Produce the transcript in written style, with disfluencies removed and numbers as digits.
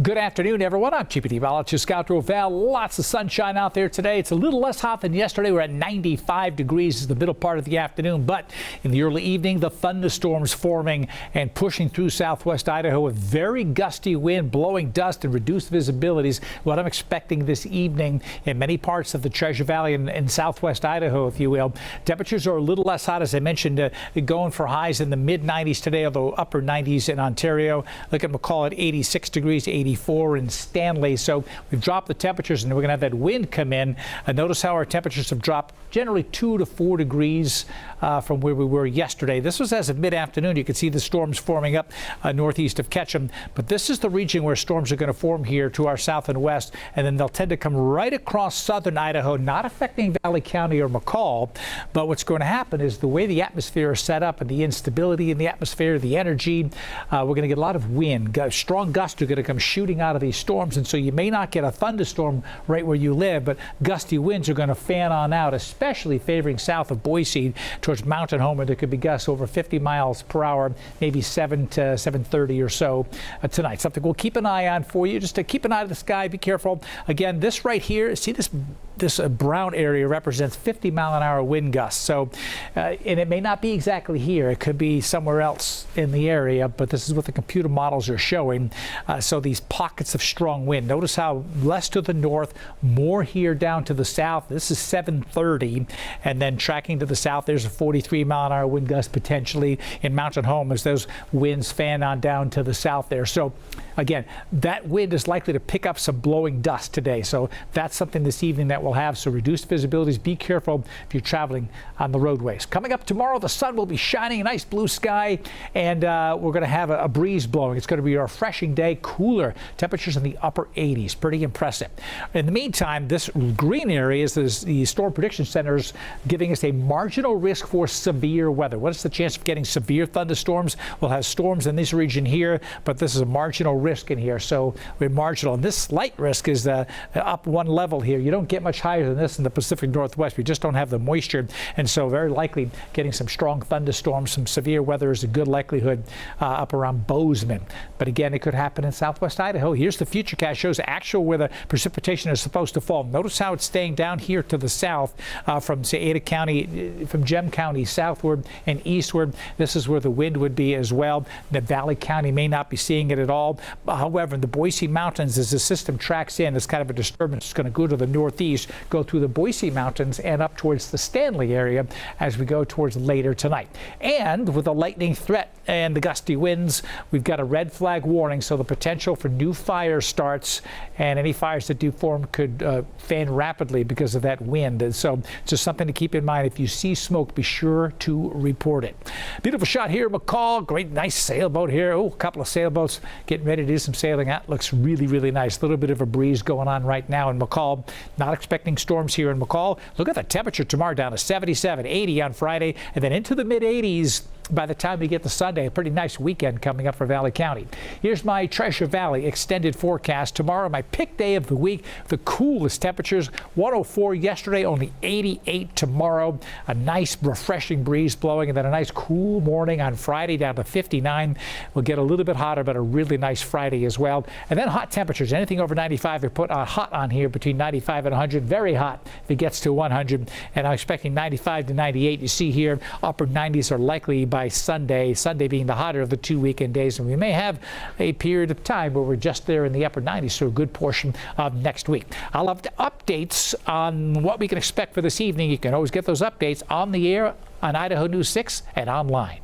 Good afternoon, everyone. I'm Chief Meteorologist Scout Dorval. Lots of sunshine out there today. It's a little less hot than yesterday. We're at 95 degrees in the middle part of the afternoon, but in the early evening, the thunderstorms forming and pushing through southwest Idaho with very gusty wind, blowing dust and reduced visibilities. What I'm expecting this evening in many parts of the Treasure Valley and southwest Idaho, if you will. Temperatures are a little less hot, as I mentioned, going for highs in the mid 90s today, although upper 90s in Ontario. Look at McCall at 86 degrees, 84 in Stanley. So we've dropped the temperatures, and we're going to have that wind come in. Notice how our temperatures have dropped generally 2 to 4 degrees from where we were yesterday. This was as of mid-afternoon. You can see the storms forming up northeast of Ketchum. But this is the region where storms are going to form here to our south and west, and then they'll tend to come right across southern Idaho, not affecting Valley County or McCall. But what's going to happen is the way the atmosphere is set up and the instability in the atmosphere, the energy, we're going to get a lot of wind. Strong gusts are going to come shooting out of these storms, and so you may not get a thunderstorm right where you live, but gusty winds are going to fan on out, especially favoring south of Boise towards Mountain Home, where there could be gusts over 50 miles per hour, maybe 7 to 7:30 or so tonight. Something we'll keep an eye on for you. Just to keep an eye on the sky. Be careful. Again, this right here, see this brown area represents 50-mile-an-hour wind gusts. So, and it may not be exactly here. It could be somewhere else in the area, but this is what the computer models are showing. So these pockets of strong wind. Notice how less to the north, more here down to the south. This is 7:30, and then tracking to the south, there's a 43-mile-an-hour wind gust potentially in Mountain Home as those winds fan on down to the south there. So again, that wind is likely to pick up some blowing dust today. So that's something this evening that we'll have. So reduced visibilities. Be careful if you're traveling on the roadways. Coming up tomorrow, the sun will be shining, a nice blue sky, and we're going to have a breeze blowing. It's going to be a refreshing day, cooler temperatures in the upper 80s. Pretty impressive. In the meantime, this green area is the Storm Prediction Center's giving us a marginal risk for severe weather. What is the chance of getting severe thunderstorms? We'll have storms in this region here, but this is a marginal risk in here. So we're marginal. And this slight risk is up one level here. You don't get much higher than this in the Pacific Northwest. We just don't have the moisture. And so very likely getting some strong thunderstorms, some severe weather is a good likelihood up around Bozeman. But again, it could happen in southwest Idaho. Here's the futurecast, shows actual where the precipitation is supposed to fall. Notice how it's staying down here to the south from, say, Ada County, from Gem County southward and eastward. This is where the wind would be as well. The Valley County may not be seeing it at all. However, in the Boise Mountains, as the system tracks in, it's kind of a disturbance. It's going to go to the northeast, go through the Boise Mountains and up towards the Stanley area as we go towards later tonight. And with the lightning threat and the gusty winds, we've got a red flag warning, so the potential for new fire starts, and any fires that do form could fan rapidly because of that wind. And so just something to keep in mind. If you see smoke, be sure to report it. Beautiful shot here, McCall. Great, nice sailboat here. Oh, a couple of sailboats getting ready to do some sailing. That looks really, really nice. A little bit of a breeze going on right now in McCall. Not expecting storms here in McCall. Look at the temperature tomorrow, down to 77, 80 on Friday, and then into the mid 80s by the time we get to Sunday. A pretty nice weekend coming up for Valley County. Here's my Treasure Valley extended forecast. Tomorrow, my pick day of the week, the coolest temperatures, 104 yesterday, only 88 tomorrow. A nice refreshing breeze blowing, and then a nice cool morning on Friday down to 59. We'll get a little bit hotter, but a really nice Friday as well. And then hot temperatures, anything over 95 are put hot on here, between 95 and 100. Very hot if it gets to 100. And I'm expecting 95 to 98. You see here, upper 90s are likely by Sunday being the hotter of the 2 weekend days, and we may have a period of time where we're just there in the upper 90s for a good portion of next week. I'll have updates on what we can expect for this evening. You can always get those updates on the air on Idaho News 6 and online.